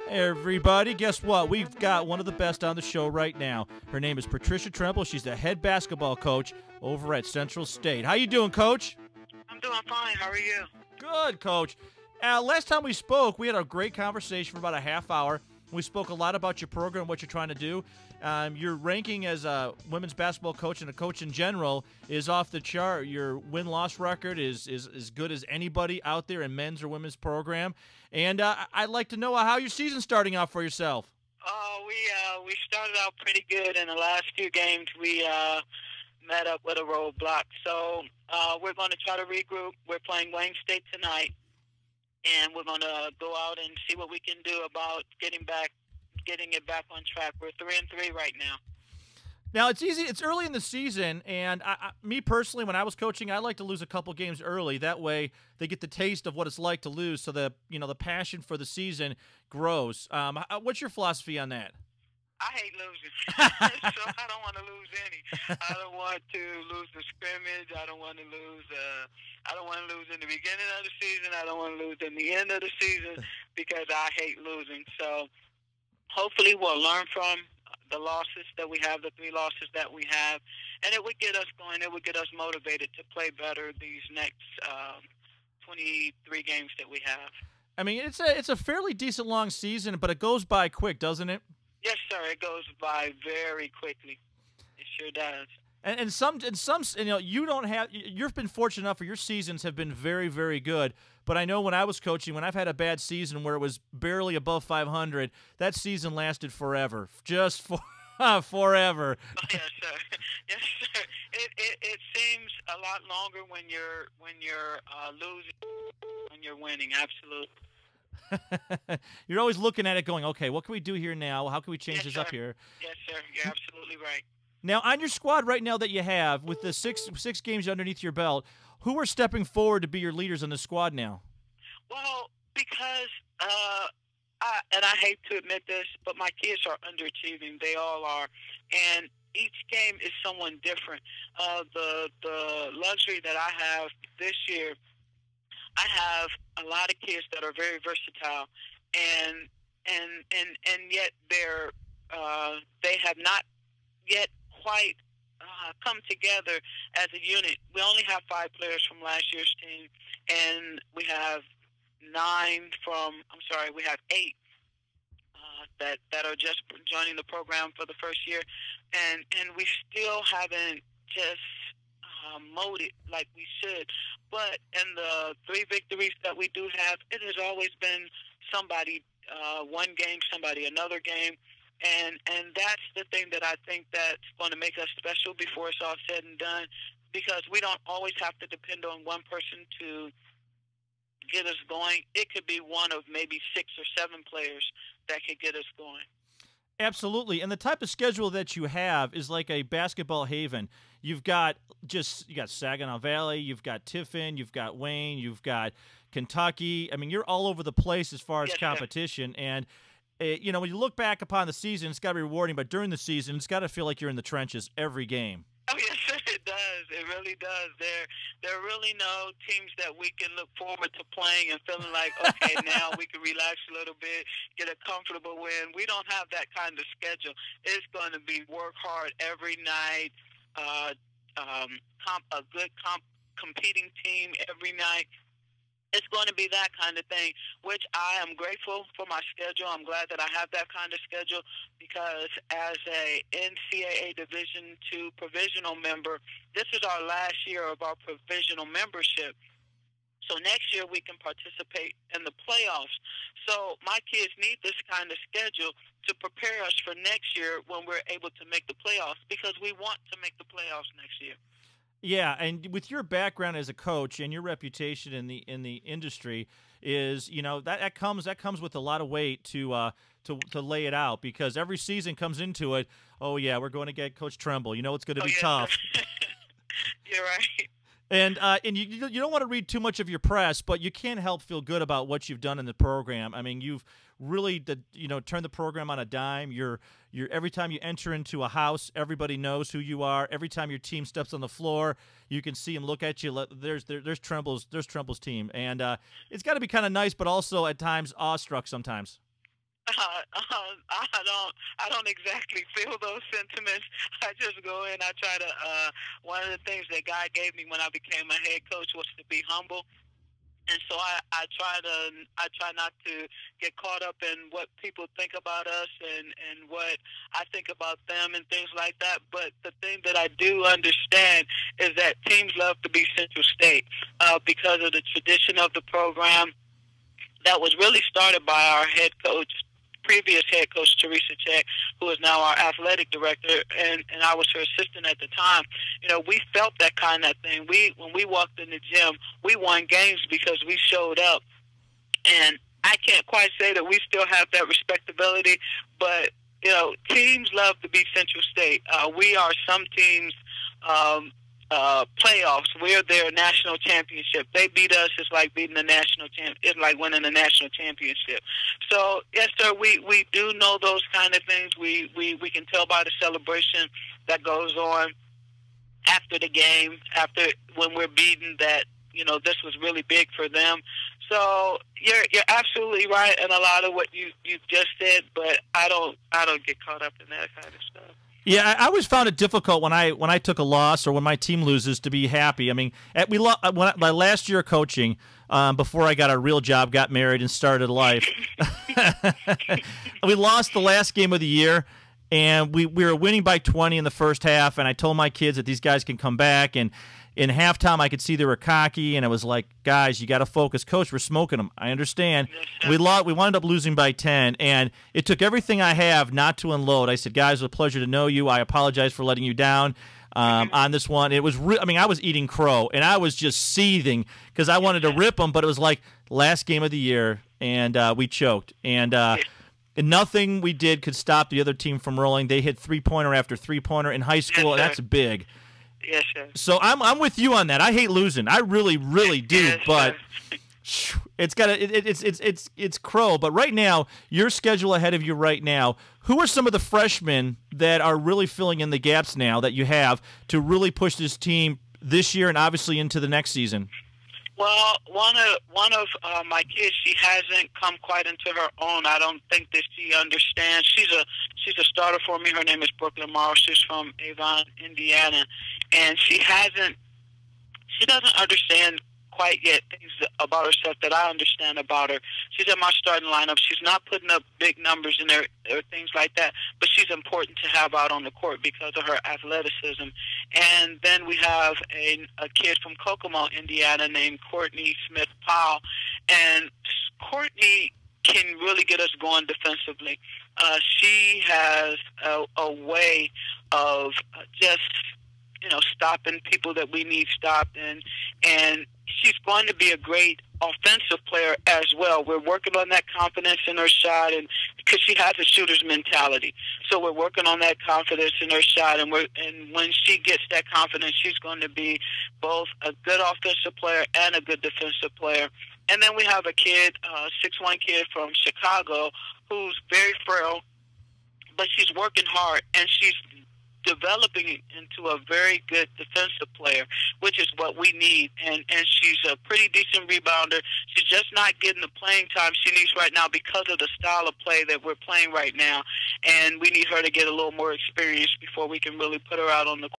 Everybody, guess what? We've got one of the best on the show right now. Her name is Patricia Tramble. She's the head basketball coach over at Central State. How you doing, Coach? I'm doing fine. How are you? Good, Coach. Last time we spoke, we had a great conversation for about a half hour. We spoke a lot about your program, what you're trying to do. Your ranking as a women's basketball coach and a coach in general is off the chart. Your win-loss record is as good as anybody out there in men's or women's program. And I'd like to know how your season's starting out for yourself. We started out pretty good. In the last few games, we met up with a roadblock. So we're going to try to regroup. We're playing Wayne State tonight, and we're going to go out and see what we can do about getting it back on track. We're 3-3 right now. Now, it's easy. It's early in the season, and me personally, when I was coaching, I like to lose a couple games early. That way, they get the taste of what it's like to lose, so the passion for the season grows. What's your philosophy on that? I hate losing, so I don't want to lose any. I don't want to lose the scrimmage. I don't want to lose. I don't want to lose in the beginning of the season. I don't want to lose in the end of the season because I hate losing. So hopefully, we'll learn from the losses that we have, the 3 losses that we have, and it would get us going. It would get us motivated to play better these next 23 games that we have. I mean, it's a fairly decent long season, but it goes by quick, doesn't it? Yes, sir. It goes by very quickly. It sure does. And some, you don't have. You've been fortunate enough for your seasons have been very, very good. But I know when I was coaching, when I've had a bad season where it was barely above 500, that season lasted forever, just forever. Oh, yes, sir. Yes, sir. It seems a lot longer when you're losing, when you're winning. Absolutely. You're always looking at it going, okay, what can we do here now? How can we change this sir. up here? Yes, sir. You're absolutely right. Now, on your squad right now that you have, with the six games underneath your belt, who are stepping forward to be your leaders in the squad now? Well, because I hate to admit this, but my kids are underachieving. They all are. And each game is someone different. The luxury that I have this year, I have a lot of kids that are very versatile, and yet they have not yet quite come together as a unit. We only have 5 players from last year's team, and we have 8 that are just joining the program for the first year, and we still haven't just molded like we should. But in the 3 victories that we do have, it has always been somebody one game, somebody another game. And that's the thing that I think that's going to make us special before it's all said and done, because we don't always have to depend on one person to get us going. It could be one of maybe 6 or 7 players that could get us going. Absolutely. And the type of schedule that you have is like a basketball haven. You got Saginaw Valley, you've got Tiffin, you've got Wayne, you've got Kentucky. I mean, you're all over the place as far as competition. Sir. And when you look back upon the season, it's got to be rewarding, but during the season, it's got to feel like you're in the trenches every game. Oh, yes, sir, it does. It really does. There are really no teams that we can look forward to playing and feeling like, okay, now we can relax a little bit, get a comfortable win. We don't have that kind of schedule. It's going to be work hard every night, competing team every night. It's going to be that kind of thing, which I am grateful for my schedule. I'm glad that I have that kind of schedule, because as a NCAA Division II provisional member, this is our last year of our provisional membership. So next year we can participate in the playoffs. So my kids need this kind of schedule to prepare us for next year when we're able to make the playoffs, because we want to make the playoffs next year. Yeah, and with your background as a coach and your reputation in the industry, is that comes with a lot of weight to lay it out, because every season comes into it. Oh yeah, we're going to get Coach Tramble. It's going to be tough. You're right. And you don't want to read too much of your press, but you can't help feel good about what you've done in the program. I mean, you've really turned the program on a dime. You're every time you enter into a house, everybody knows who you are. Every time your team steps on the floor, you can see and look at you. There's Tramble's team, and it's got to be kind of nice, but also at times awestruck sometimes. I don't exactly feel those sentiments. I just go in. I try to. One of the things that God gave me when I became a head coach was to be humble, and so I try not to get caught up in what people think about us and what I think about them and things like that. But the thing that I do understand is that teams love to be Central State because of the tradition of the program that was really started by our previous head coach, Patricia Tramble, who is now our athletic director, and I was her assistant at the time. We felt that kind of thing. When we walked in the gym, we won games because we showed up. And I can't quite say that we still have that respectability, but, teams love to be Central State. We are some teams' playoffs. We're their national championship. They beat us. It's like beating the national champ. It's like winning the national championship. So yes, sir, we do know those kind of things. We can tell by the celebration that goes on after the game, when we're beaten, that this was really big for them. So you're absolutely right in a lot of what you just said, but I don't get caught up in that kind of stuff. Yeah, I always found it difficult when I took a loss or when my team loses to be happy. I mean, my last year of coaching, before I got a real job, got married, and started life, we lost the last game of the year, and we were winning by 20 in the first half, and I told my kids that these guys can come back, and in halftime I could see they were cocky, and I was like, guys, you got to focus. Coach, we're smoking them. I understand. We wound up losing by 10, and it took everything I have not to unload. I said, guys, it was a pleasure to know you. I apologize for letting you down on this one. It was I was eating crow, and I was just seething because I wanted to rip them, but it was like last game of the year, and we choked. And nothing we did could stop the other team from rolling. They hit three-pointer after three-pointer in high school, and that's big. Yes, sir. So I'm with you on that. I hate losing. I really, really do. Yes, but it's crow. But right now, your schedule ahead of you right now, who are some of the freshmen that are really filling in the gaps now that you have to really push this team this year and obviously into the next season? Well, one of my kids, she hasn't come quite into her own. I don't think that she understands. She's a starter for me. Her name is Brooklyn Morrow. She's from Avon, Indiana, and she doesn't understand quite yet things about herself that I understand about her. She's in my starting lineup. She's not putting up big numbers in there or things like that, but she's important to have out on the court because of her athleticism. And then we have a kid from Kokomo, Indiana, named Courtney Smith-Powell, and Courtney can really get us going defensively. She has a way of just stopping people that we need stopped, and she's going to be a great offensive player as well. We're working on that confidence in her shot, and because she has a shooter's mentality, so we're working on that confidence in her shot. And when she gets that confidence, she's going to be both a good offensive player and a good defensive player. And then we have a kid, 6'1" kid from Chicago, who's very frail, but she's working hard, and she's developing into a very good defensive player, which is what we need. And she's a pretty decent rebounder. She's just not getting the playing time she needs right now because of the style of play that we're playing right now. And we need her to get a little more experience before we can really put her out on the